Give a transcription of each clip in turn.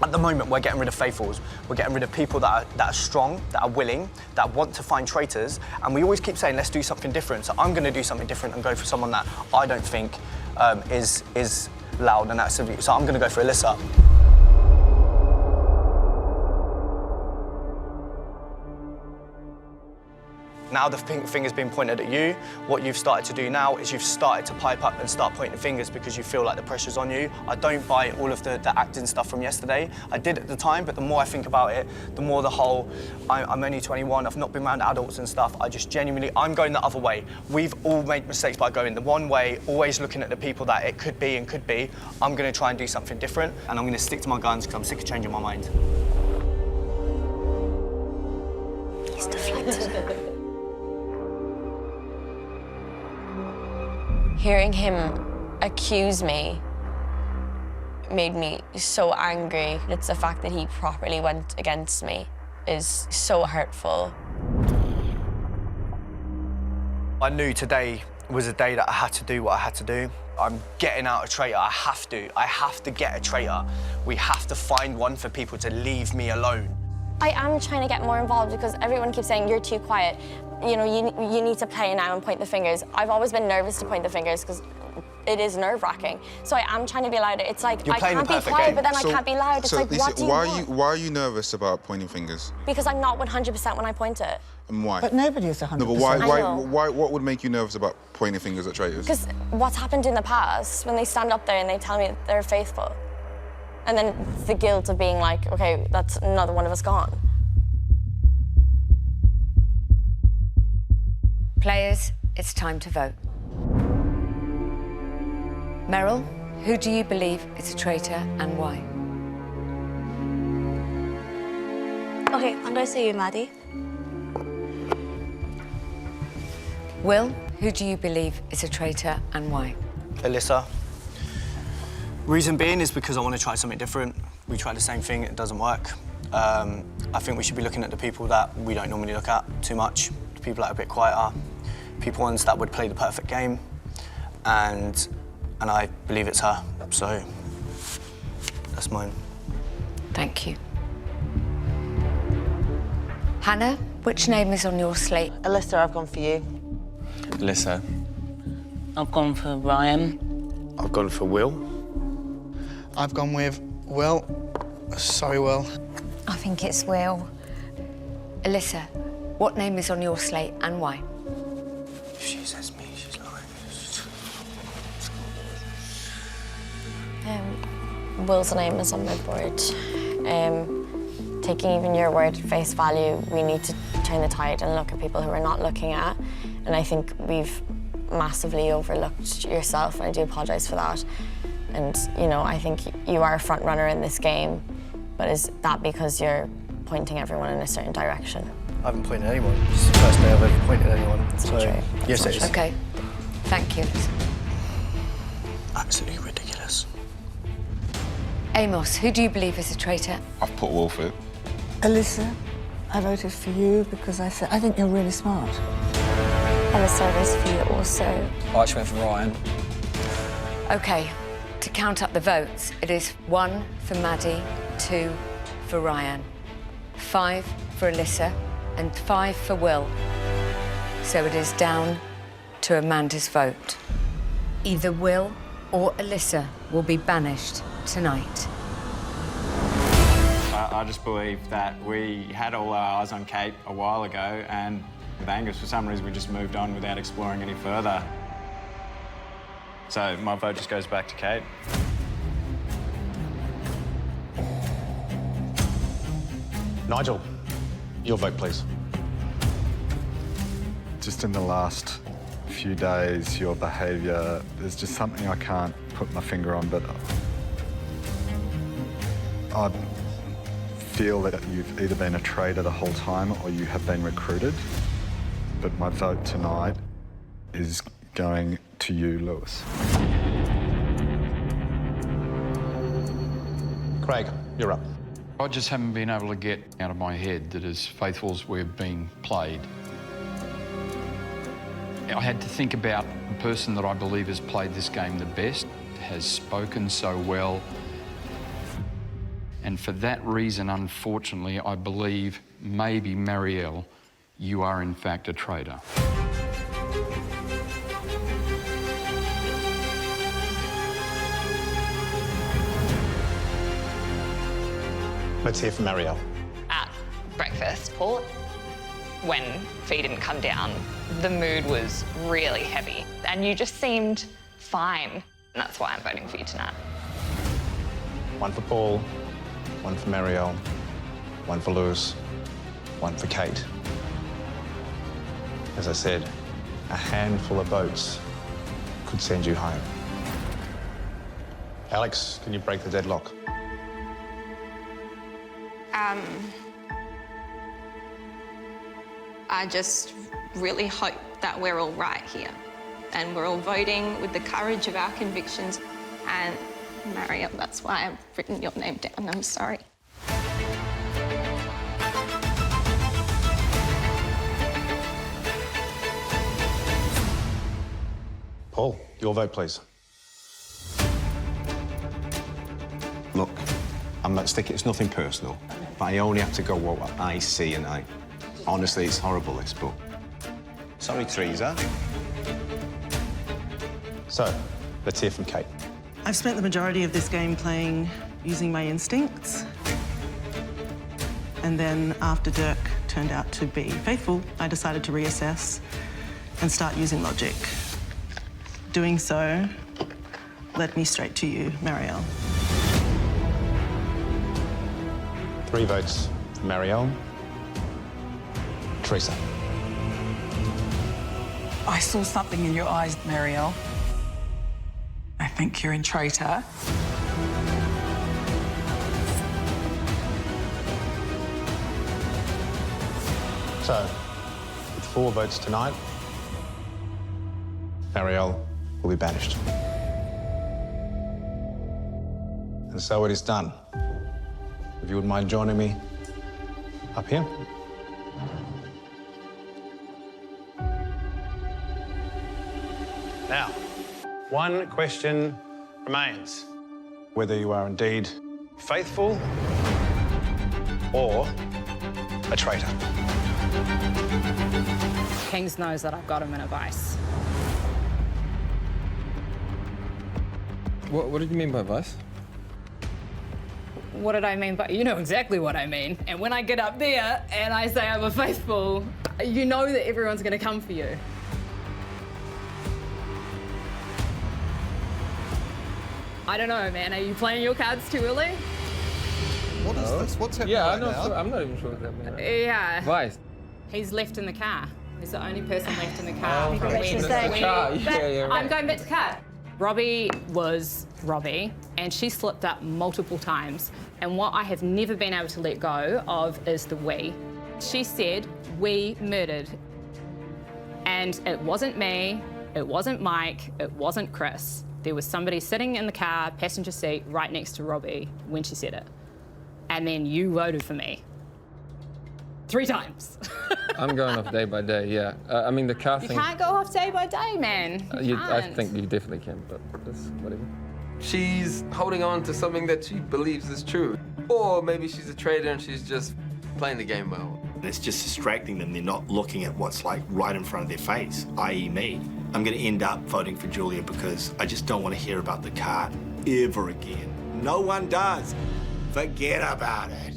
At the moment, we're getting rid of faithfuls. We're getting rid of people that are strong, that are willing, that want to find traitors. And we always keep saying, let's do something different. So I'm going to do something different and go for someone that I don't think is loud and that's so I'm going to go for Alyssa. Now the finger's been pointed at you. What you've started to do now is you've started to pipe up and start pointing fingers because you feel like the pressure's on you. I don't buy all of the acting stuff from yesterday. I did at the time, but the more I think about it, the more the whole, I'm only 21, I've not been around adults and stuff. I just genuinely, I'm going the other way. We've all made mistakes by going the one way, always looking at the people that it could be and could be. I'm going to try and do something different, and I'm going to stick to my guns because I'm sick of changing my mind. He's deflected. Hearing him accuse me made me so angry. It's the fact that he properly went against me is so hurtful. I knew today was a day that I had to do what I had to do. I'm getting out a traitor, I have to get a traitor. We have to find one for people to leave me alone. I am trying to get more involved because everyone keeps saying, you're too quiet. You know, you need to play now and point the fingers. I've always been nervous to point the fingers because it is nerve-wracking. So I am trying to be louder. It's like, I can't be quiet, but then I can't be loud. It's like, Lisa, what do you want? why are you nervous about pointing fingers? Because I'm not 100% when I point it. And why? But nobody is 100%. No, but why, what would make you nervous about pointing fingers at traitors? Because what's happened in the past, when they stand up there and they tell me that they're faithful, and then the guilt of being like, OK, that's another one of us gone. Players, it's time to vote. Meryl, who do you believe is a traitor and why? OK, I'm going to say you, Maddie. Will, who do you believe is a traitor and why? Alyssa. Reason being is because I want to try something different. We tried the same thing, it doesn't work. I think we should be looking at the people that we don't normally look at too much, the people that are a bit quieter, people ones that would play the perfect game, and I believe it's her, so that's mine. Thank you. Hannah, which name is on your slate? Alyssa, I've gone for you. Alyssa. I've gone for Ryan. I've gone for Will. I've gone with Will. Sorry, Will. I think it's Will. Alyssa, what name is on your slate and why? If she says me, she's lying. Will's name is on my board. Taking even your word at face value, we need to turn the tide and look at people who we're not looking at. And I think we've massively overlooked yourself, and I do apologise for that. And, you know, I think you are a front runner in this game, but is that because you're pointing everyone in a certain direction? I haven't pointed at anyone. This is the first day I've ever pointed at anyone. That's not true. Yes, it is. OK, thank you. Absolutely ridiculous. Amos, who do you believe is a traitor? I've put Will for it. Alyssa, I voted for you because I think you're really smart. Alyssa, I voted for you also. I actually went for Ryan. OK, to count up the votes, it is 1 for Maddie, 2 for Ryan, 5 for Alyssa, and 5 for Will. So it is down to Amanda's vote. Either Will or Alyssa will be banished tonight. I just believe that we had all our eyes on Kate a while ago, and with Angus, for some reason, we just moved on without exploring any further. So my vote just goes back to Kate. Nigel, your vote, please. Just in the last few days, your behaviour, there's just something I can't put my finger on, but I feel that you've either been a traitor the whole time or you have been recruited. But my vote tonight is going to you, Lewis. Craig, you're up. I just haven't been able to get out of my head that as faithful as we're being played, I had to think about the person that I believe has played this game the best, has spoken so well, And for that reason, unfortunately, I believe maybe, Marielle, you are in fact a traitor. Let's hear from Marielle. At breakfast, Paul, when Fee didn't come down, the mood was really heavy and you just seemed fine. And that's why I'm voting for you tonight. One for Paul, one for Marielle, one for Lewis, one for Kate. As I said, a handful of votes could send you home. Alex, can you break the deadlock? I just really hope that we're all right here and we're all voting with the courage of our convictions. And Marielle, that's why I've written your name down. I'm sorry. Paul, your vote, please. Look, I'm not sticking, it's nothing personal, but I only have to go what I see, and honestly, it's horrible, this, but sorry, Teresa. So, let's hear from Kate. I've spent the majority of this game playing using my instincts. And then after Dirk turned out to be faithful, I decided to reassess and start using logic. Doing so led me straight to you, Marielle. 3 votes for Marielle. Teresa. I saw something in your eyes, Marielle. I think you're in Traitor. So, with 4 votes tonight, Marielle will be banished. And so it is done. If you wouldn't mind joining me up here. Now, one question remains. Whether you are indeed faithful or a traitor. Kings knows that I've got him in a vice. What did you mean by vice? What did I mean by... You know exactly what I mean. And when I get up there and I say I'm a faithful, you know that everyone's going to come for you. I don't know, man. Are you playing your cards too early? What is this? What's happening right now? I'm not even sure what's happening right now. Yeah. Vice. He's left in the car. He's the only person left in the car. Oh, right. That's the car. Yeah, right. I'm going back to car. Robbie was Robbie, and she slipped up multiple times. And what I have never been able to let go of is the we. She said, we murdered. And it wasn't me, it wasn't Mike, it wasn't Chris. There was somebody sitting in the car, passenger seat, right next to Robbie when she said it. And then you voted for me. 3 times. I'm going off day by day, yeah. I mean, the car thing... You can't go off day by day, man. I think you definitely can, but that's whatever. She's holding on to something that she believes is true. Or maybe she's a traitor and she's just playing the game well. It's just distracting them. They're not looking at what's like right in front of their face, i.e. me. I'm going to end up voting for Julia because I just don't want to hear about the car ever again. No one does. Forget about it.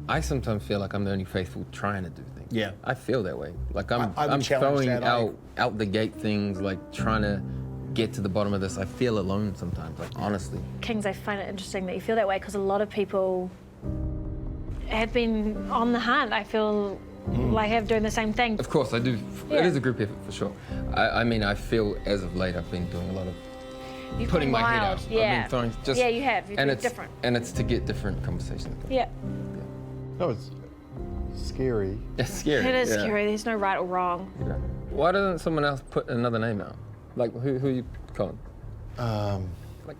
I sometimes feel like I'm the only faithful trying to do things. Yeah. I feel that way. Like I'm challenge throwing that, out the gate things, like trying to get to the bottom of this. I feel alone sometimes, like honestly. Kings, I find it interesting that you feel that way because a lot of people have been on the hunt. I feel like I'm doing the same thing. Of course, I do. Yeah. It is a group effort for sure. I mean, I feel as of late I've been doing a lot of putting my head out. Yeah. I've been throwing just... Yeah, you have. You've and been it's different. And it's to get different conversations. Yeah. No, it's scary. It's scary. It is yeah. scary. There's no right or wrong. Yeah. Why doesn't someone else put another name out? Like, who are you calling? Like...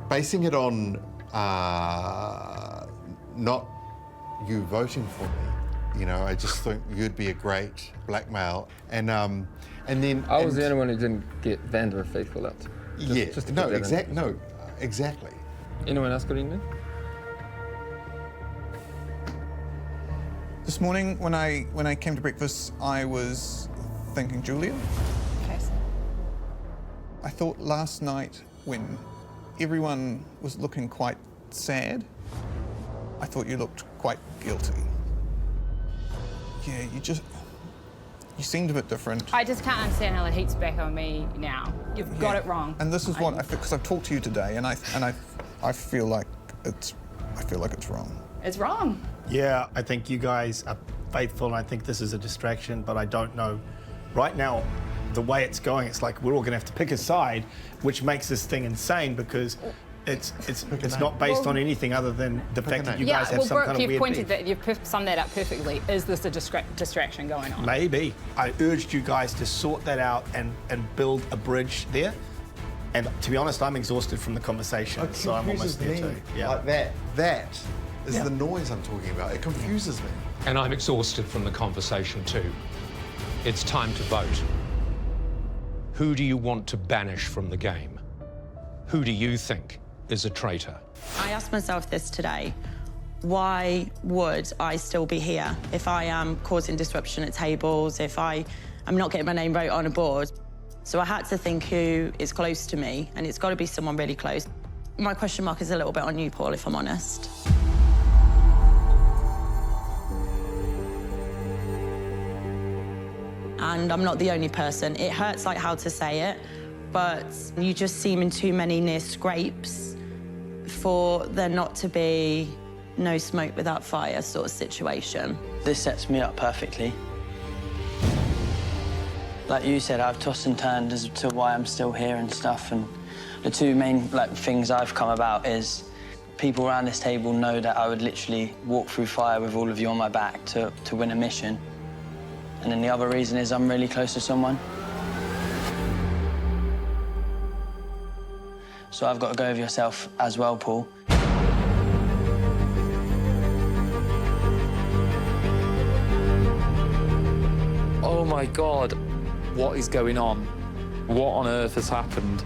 Basing it on not you voting for me. You know, I just think you'd be a great blackmail. And then... I was the only one who didn't get Vander faithful out. Exactly. Anyone else got anything? This morning, when I came to breakfast, I was thinking Julia. Okay. I thought last night, when everyone was looking quite sad, I thought you looked quite guilty. Yeah, you seemed a bit different. I just can't understand how the heat's back on me now. You've got it wrong. And this is what I feel, because I've talked to you today, and I feel like it's wrong. It's wrong. Yeah, I think you guys are faithful, and I think this is a distraction, but I don't know. Right now, the way it's going, it's like we're all going to have to pick a side, which makes this thing insane because it's not based on anything other than the fact that you guys have some kind of weird beef. You've summed that up perfectly. Is this a distraction going on? Maybe. I urged you guys to sort that out and build a bridge there. And to be honest, I'm exhausted from the conversation, so I'm almost there too. Yeah. Like that is the noise I'm talking about. It confuses me. And I'm exhausted from the conversation too. It's time to vote. Who do you want to banish from the game? Who do you think is a traitor? I asked myself this today. Why would I still be here if I am causing disruption at tables, if I am not getting my name wrote on a board? So I had to think who is close to me, and it's got to be someone really close. My question mark is a little bit on you, Paul, if I'm honest. And I'm not the only person. It hurts like how to say it, but you just seem in too many near scrapes for there not to be no smoke without fire sort of situation. This sets me up perfectly. Like you said, I've tossed and turned as to why I'm still here and stuff, and the two main things I've come about is people around this table know that I would literally walk through fire with all of you on my back to win a mission. And then the other reason is I'm really close to someone. So I've got to go with yourself as well, Paul. Oh my God, what is going on? What on earth has happened?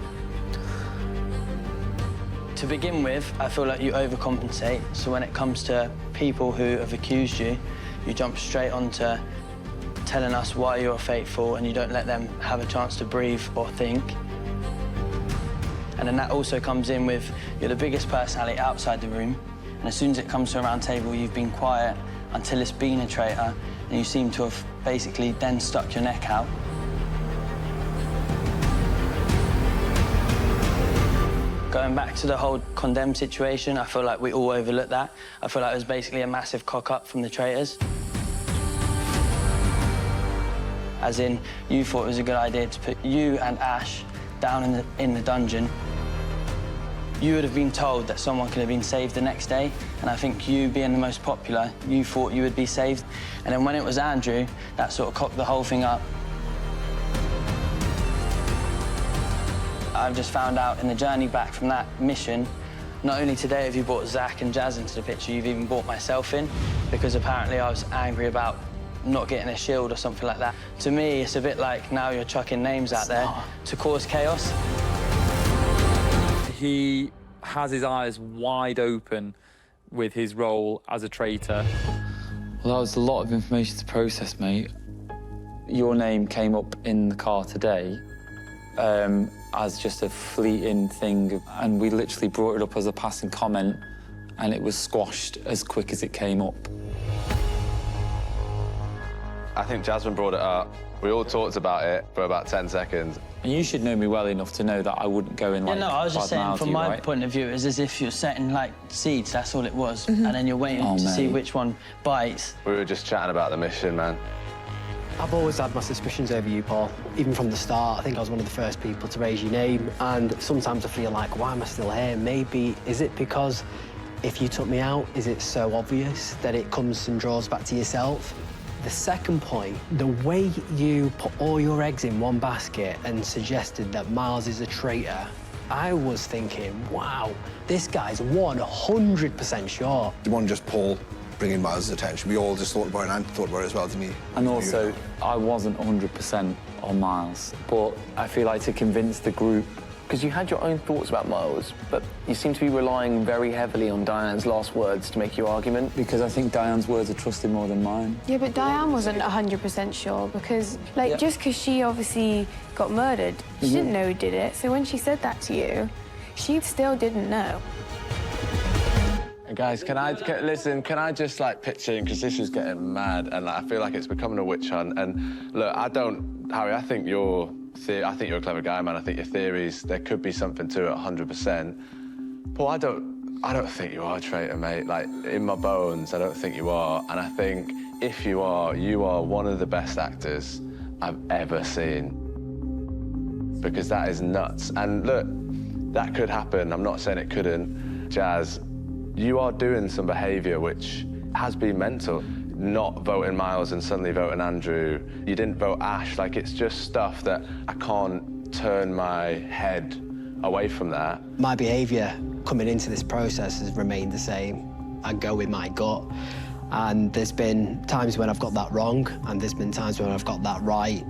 To begin with, I feel like you overcompensate. So when it comes to people who have accused you, you jump straight onto telling us why you're faithful, and you don't let them have a chance to breathe or think. And then that also comes in with you're the biggest personality outside the room, and as soon as it comes to a round table, you've been quiet until it's been a traitor, and you seem to have basically then stuck your neck out. Going back to the whole condemned situation, I feel like we all overlooked that. I feel like it was basically a massive cock-up from the traitors. As in, you thought it was a good idea to put you and Ash down in the dungeon. You would have been told that someone could have been saved the next day, and I think you, being the most popular, you thought you would be saved. And then when it was Andrew, that sort of cocked the whole thing up. I've just found out in the journey back from that mission, not only today have you brought Zach and Jazz into the picture, you've even brought myself in, because apparently I was angry about not getting a shield or something like that. To me, it's a bit like now you're chucking names out there to cause chaos. He has his eyes wide open with his role as a traitor. Well, that was a lot of information to process, mate. Your name came up in the car today as just a fleeting thing, and we literally brought it up as a passing comment, and it was squashed as quick as it came up. I think Jasmine brought it up. We all talked about it for about 10 seconds. And you should know me well enough to know that I wouldn't go in like... Yeah, no, I was just saying, from my point of view, it's as if you're setting, seeds, that's all it was, and then you're waiting to see which one bites. We were just chatting about the mission, man. I've always had my suspicions over you, Paul. Even from the start, I think I was one of the first people to raise your name, and sometimes I feel like, why am I still here? Maybe, is it because if you took me out, is it so obvious that it comes and draws back to yourself? The second point, the way you put all your eggs in one basket and suggested that Miles is a traitor, I was thinking, wow, this guy's 100% sure. It wasn't just Paul bringing Miles' attention. We all just thought about it, and I thought about it as well, didn't you? And also, I wasn't 100% on Miles, but I feel like to convince the group, because you had your own thoughts about Miles, but you seem to be relying very heavily on Diane's last words to make your argument. Because I think Diane's words are trusted more than mine. Yeah, but Diane wasn't 100% sure because, like, just because she obviously got murdered, she didn't know who did it. So when she said that to you, she still didn't know. Guys, can I just like pitch in, because this is getting mad and like, I feel like it's becoming a witch hunt. And look, Harry, I think you're a clever guy, man. I think your theories, there could be something to it, 100%. Paul, I don't think you are a traitor, mate. Like, in my bones, I don't think you are. And I think if you are one of the best actors I've ever seen. Because that is nuts. And look, that could happen. I'm not saying it couldn't. Jazz, you are doing some behaviour which has been mental. Not voting Miles and suddenly voting Andrew. You didn't vote Ash. Like, it's just stuff that I can't turn my head away from that. My behaviour coming into this process has remained the same. I go with my gut. And there's been times when I've got that wrong, and there's been times when I've got that right.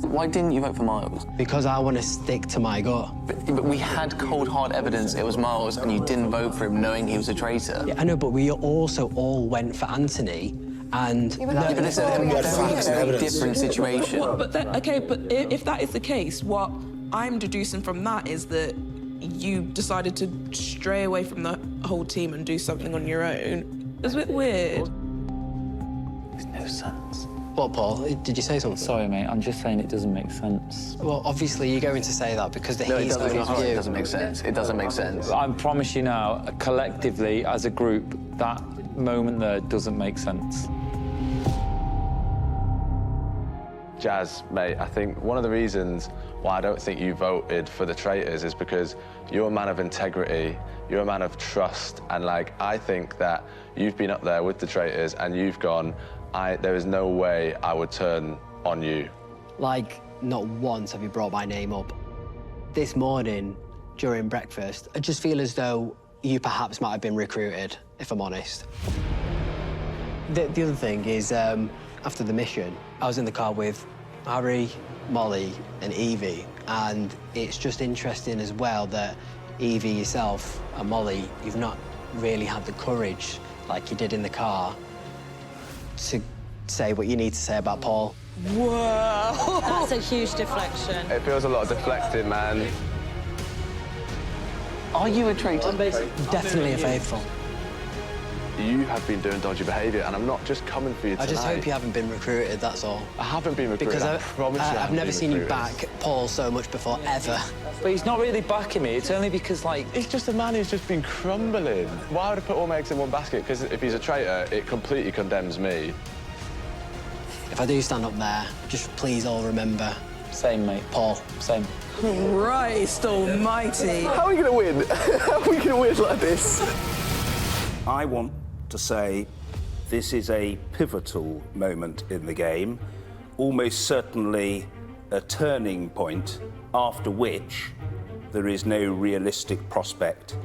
Why didn't you vote for Miles? Because I want to stick to my gut. But we had cold, hard evidence it was Miles, and you didn't vote for him knowing he was a traitor. Yeah, I know, but we also all went for Anthony, and... Yeah, but it's a very different situation. But if that is the case, what I'm deducing from that is that you decided to stray away from the whole team and do something on your own. It's a bit weird. Makes no sense. What, Paul? Did you say something? Sorry, mate. I'm just saying it doesn't make sense. Well, obviously, you're going to say that because No, it doesn't make sense. It doesn't make sense. I promise you now, collectively, as a group, that moment there doesn't make sense. Jazz, mate, I think one of the reasons why I don't think you voted for the Traitors is because you're a man of integrity, you're a man of trust, and, like, I think that you've been up there with the Traitors and you've gone, there is no way I would turn on you. Like, not once have you brought my name up. This morning, during breakfast, I just feel as though you perhaps might have been recruited, if I'm honest. The other thing is, after the mission, I was in the car with Harry, Molly, and Evie, and it's just interesting as well that Evie, yourself, and Molly, you've not really had the courage, like you did in the car, to say what you need to say about Paul. Whoa! That's a huge deflection. It feels a lot of deflecting, man. Are you a traitor? Definitely a faithful. You have been doing dodgy behaviour, and I'm not just coming for you tonight. I just hope you haven't been recruited, that's all. I haven't been recruited, because I promise you. I've never seen you back Paul so much before, ever. But he's not really backing me. It's only because, like... It's just a man who's just been crumbling. Why would I put all my eggs in one basket? Because if he's a traitor, it completely condemns me. If I do stand up there, just please all remember. Same, mate. Paul, same. Christ almighty. How are we going to win? How are we going to win like this? I want to say this is a pivotal moment in the game, almost certainly a turning point after which there is no realistic prospect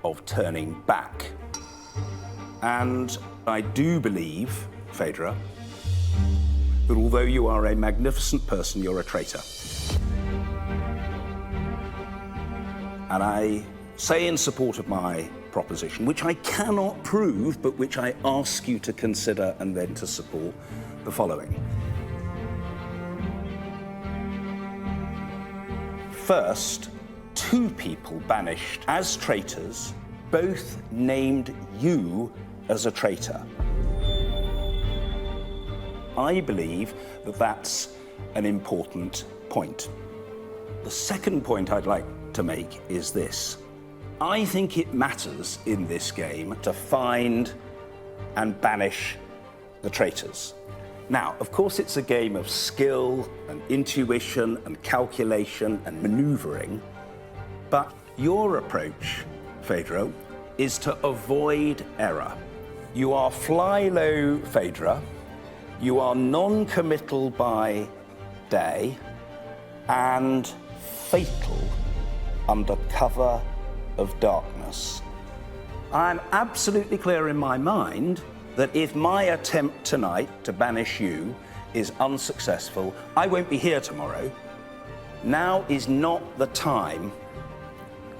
of turning back. And I do believe, Phaedra, that although you are a magnificent person, you're a traitor. And I say in support of my proposition, which I cannot prove, but which I ask you to consider and then to support, the following. First, 2 people banished as traitors, both named you as a traitor. I believe that that's an important point. The second point I'd like to make is this. I think it matters in this game to find and banish the traitors. Now, of course, it's a game of skill and intuition and calculation and manoeuvring, but your approach, Phaedra, is to avoid error. You are fly low, Phaedra. You are non-committal by day and fatal under cover of darkness. I'm absolutely clear in my mind that if my attempt tonight to banish you is unsuccessful, I won't be here tomorrow. Now is not the time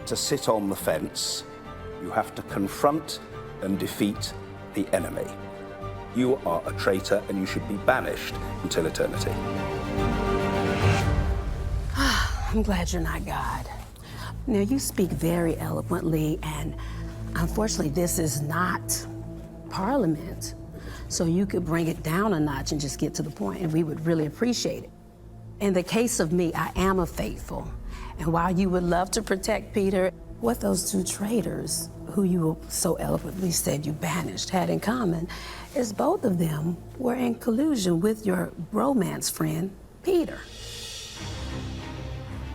to sit on the fence. You have to confront and defeat the enemy. You are a traitor and you should be banished until eternity. I'm glad you're not God. Now, you speak very eloquently, and unfortunately, this is not Parliament. So you could bring it down a notch and just get to the point, and we would really appreciate it. In the case of me, I am a faithful. And while you would love to protect Peter, what those two traitors, who you so eloquently said you banished, had in common is both of them were in collusion with your romance friend, Peter.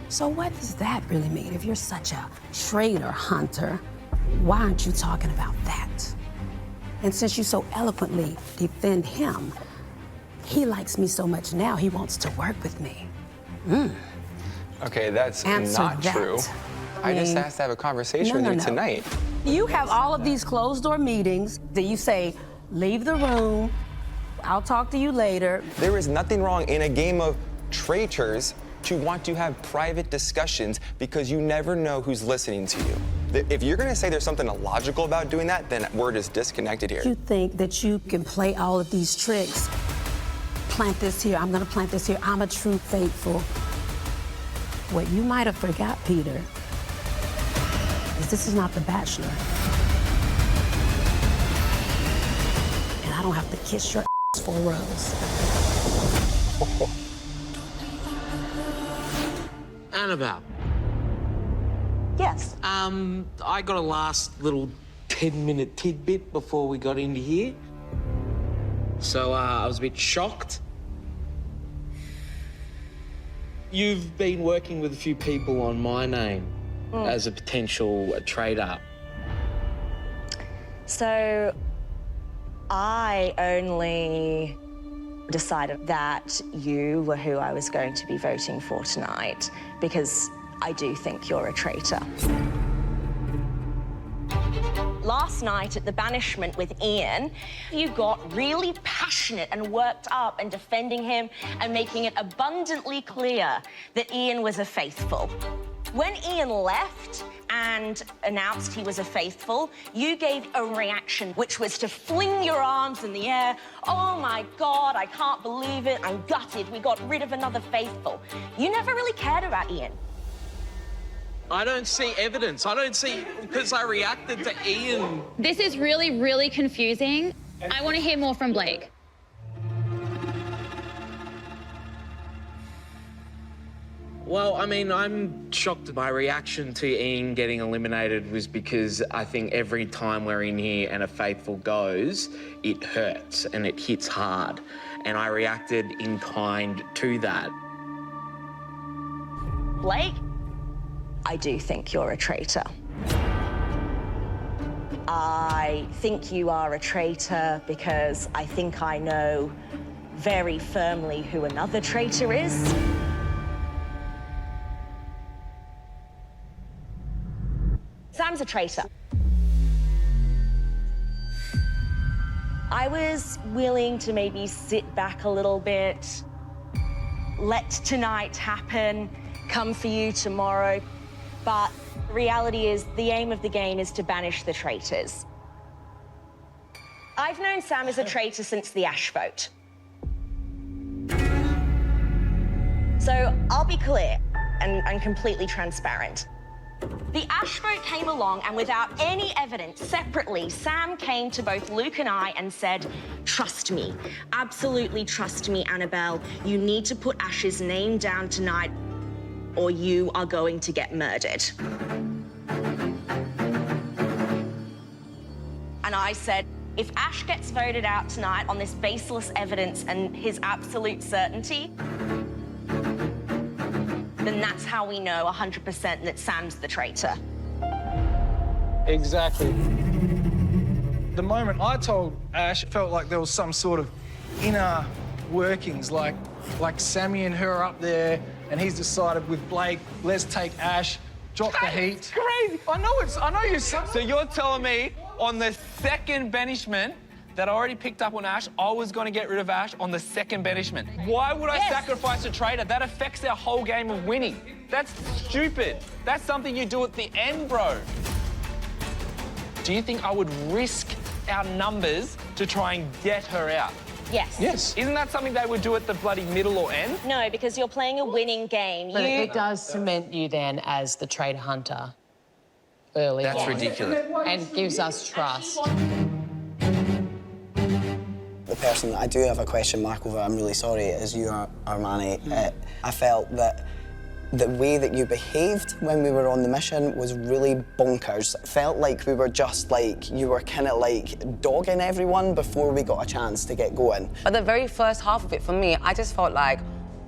So what does that really mean? If you're such a traitor hunter, why aren't you talking about that? And since you so eloquently defend him, he likes me so much now, he wants to work with me. Okay, that's Answer not that. true. I just asked to have a conversation with you tonight. You have all of these closed-door meetings that you say, leave the room, I'll talk to you later. There is nothing wrong in a game of traitors to want to have private discussions because you never know who's listening to you. If you're gonna say there's something illogical about doing that, then we're just disconnected here. You think that you can play all of these tricks, plant this here, I'm gonna plant this here, I'm a true faithful. What you might have forgot, Peter, is this is not The Bachelor. And I don't have to kiss your ass for a rose. Annabelle. Yes. I got a last little 10-minute tidbit before we got into here. So I was a bit shocked. You've been working with a few people on my name as a potential traitor. So I only decided that you were who I was going to be voting for tonight because I do think you're a traitor. Last night at the banishment with Ian, you got really passionate and worked up and defending him and making it abundantly clear that Ian was a faithful. When Ian left and announced he was a faithful, you gave a reaction, which was to fling your arms in the air. Oh my God, I can't believe it. I'm gutted. We got rid of another faithful. You never really cared about Ian. I don't see evidence. I don't see, because I reacted to Ian. This is really, really confusing. I want to hear more from Blake. Well, I mean, I'm shocked. My reaction to Ian getting eliminated was because I think every time we're in here and a faithful goes, it hurts and it hits hard. And I reacted in kind to that. Blake, I do think you're a traitor. I think you are a traitor because I think I know very firmly who another traitor is. Sam's a traitor. I was willing to maybe sit back a little bit, let tonight happen, come for you tomorrow. But the reality is the aim of the game is to banish the traitors. I've known Sam as a traitor since the Ash vote. So I'll be clear and completely transparent. The Ash vote came along, and without any evidence, separately, Sam came to both Luke and I and said, trust me, absolutely trust me, Annabelle. You need to put Ash's name down tonight or you are going to get murdered. And I said, if Ash gets voted out tonight on this baseless evidence and his absolute certainty, then that's how we know 100% that Sam's the traitor. Exactly. The moment I told Ash, it felt like there was some sort of inner workings, like Sammy and her are up there, and he's decided with Blake, let's take Ash, drop the heat. Crazy. I know you. So you're telling me on the second banishment that I already picked up on Ash, I was going to get rid of Ash on the second banishment. Why would I sacrifice a traitor? That affects our whole game of winning. That's stupid. That's something you do at the end, bro. Do you think I would risk our numbers to try and get her out? Yes. Yes. Isn't that something they would do at the bloody middle or end? No, because you're playing a winning game. But it does cement you then as the traitor hunter early That's on. ridiculous. And gives us trust. The person that I do have a question mark over, I'm really sorry, is you, Armani. I felt that the way that you behaved when we were on the mission was really bonkers. It felt like we were just like, you were kind of like dogging everyone before we got a chance to get going. But the very first half of it, for me, I just felt like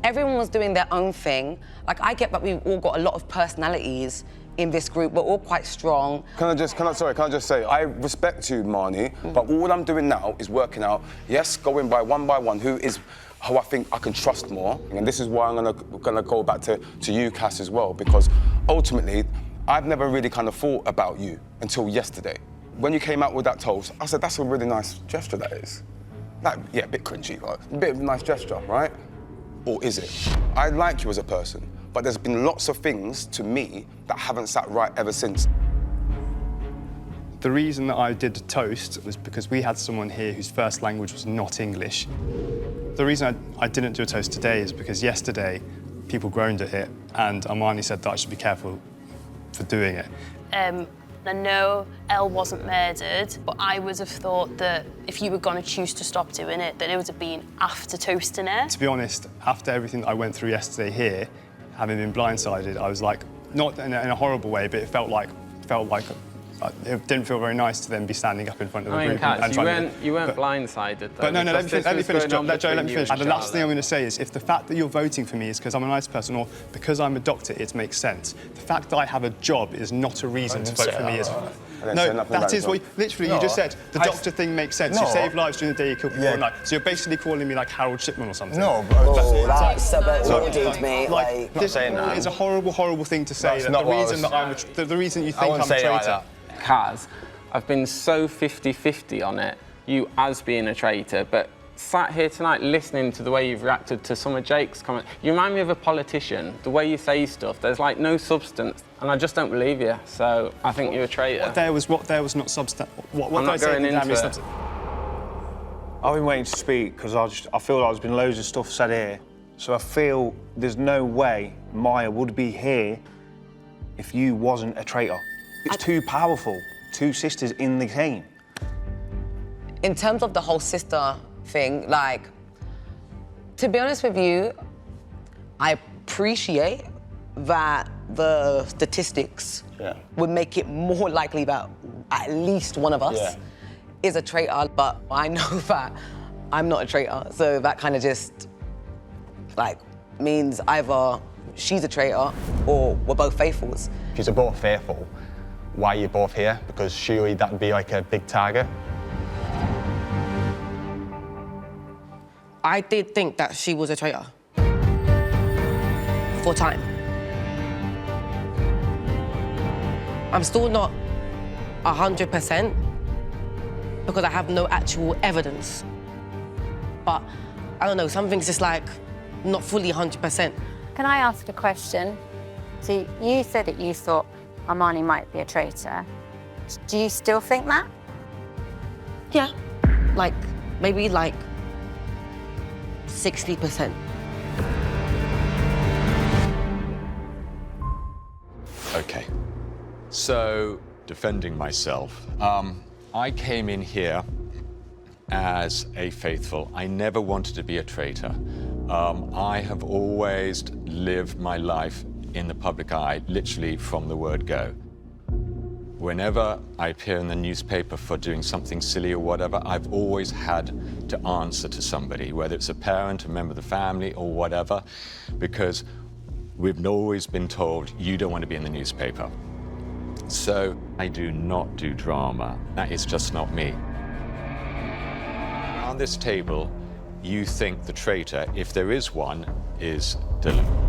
everyone was doing their own thing. Like, I get that we've all got a lot of personalities in this group. We're all quite strong. Can I just say, I respect you, Marnie, but all I'm doing now is working out, yes, going by one, who I think I can trust more. And this is why I'm gonna go back to you, Cass, as well, because ultimately, I've never really kind of thought about you until yesterday. When you came out with that toast, I said, that's a really nice gesture, that is. Like, yeah, a bit cringy, like, a bit of a nice gesture, right? Or is it? I like you as a person, but there's been lots of things to me that haven't sat right ever since. The reason that I did the toast was because we had someone here whose first language was not English. The reason I didn't do a toast today is because yesterday people groaned at it and Armani said that I should be careful for doing it. I know Elle wasn't murdered, but I would have thought that if you were going to choose to stop doing it, that it would have been after toasting it. To be honest, after everything that I went through yesterday here, having been blindsided, I was like, not in a horrible way, but it felt like it didn't feel very nice to then be standing up in front of a group and trying to... You weren't blindsided, though. But no, let me finish, Joe, let me finish. And the last thing I'm going to say is, if the fact that you're voting for me is because I'm a nice person or because I'm a doctor, it makes sense. The fact that I have a job is not a reason to vote for me. No, that is what, literally, you just said, the doctor thing makes sense. You save lives during the day, you kill people at night. So you're basically calling me like Harold Shipman or something. No, bro. Oh, that's a bit loaded, mate. Like, not saying that. It's a horrible, horrible thing to say. That the reason you think I'm a traitor... Kaz, I've been so 50-50 on it, you as being a traitor, but sat here tonight listening to the way you've reacted to some of Jake's comments, you remind me of a politician. The way you say stuff, there's like no substance, and I just don't believe you, so I think you're a traitor. What there was not substance. What I'm not going into it. I've been waiting to speak because I feel like there's been loads of stuff said here, so I feel there's no way Maya would be here if you wasn't a traitor. It's too powerful. Two sisters in the team. In terms of the whole sister thing, like, to be honest with you, I appreciate that the statistics would make it more likely that at least one of us is a traitor, but I know that I'm not a traitor, so that kind of just, like, means either she's a traitor or we're both faithfuls. If you're both faithful, why are you both here? Because surely that'd be like a big target. I did think that she was a traitor. For time. I'm still not 100% because I have no actual evidence. But I don't know, something's just like not fully 100%. Can I ask a question? So you said that you thought Armani might be a traitor. Do you still think that? Yeah, like, maybe like 60%. Okay, so defending myself, I came in here as a faithful. I never wanted to be a traitor. I have always lived my life in the public eye, literally from the word go. Whenever I appear in the newspaper for doing something silly or whatever, I've always had to answer to somebody, whether it's a parent, a member of the family, or whatever, because we've always been told, you don't want to be in the newspaper. So I do not do drama. That is just not me. On this table, you think the traitor, if there is one, is Dylan.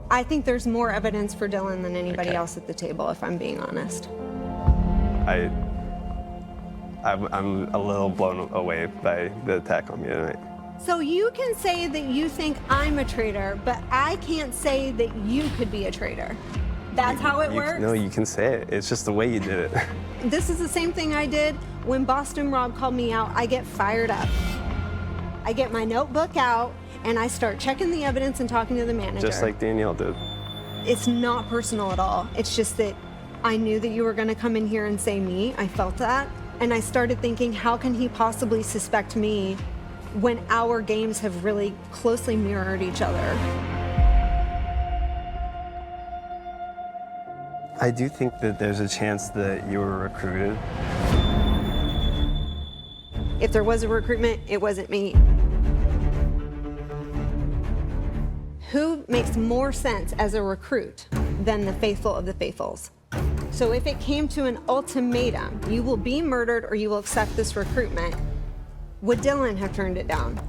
I think there's more evidence for Dylan than anybody else at the table, if I'm being honest. I'm a little blown away by the attack on me tonight. So you can say that you think I'm a traitor, but I can't say that you could be a traitor. That's how it works? No, you can say it. It's just the way you did it. This is the same thing I did when Boston Rob called me out. I get fired up. I get my notebook out and I start checking the evidence and talking to the manager. Just like Danielle did. It's not personal at all. It's just that I knew that you were gonna come in here and say me. I felt that. And I started thinking, how can he possibly suspect me when our games have really closely mirrored each other? I do think that there's a chance that you were recruited. If there was a recruitment, it wasn't me. Who makes more sense as a recruit than the faithful of the faithfuls? So if it came to an ultimatum, you will be murdered or you will accept this recruitment, would Dylan have turned it down?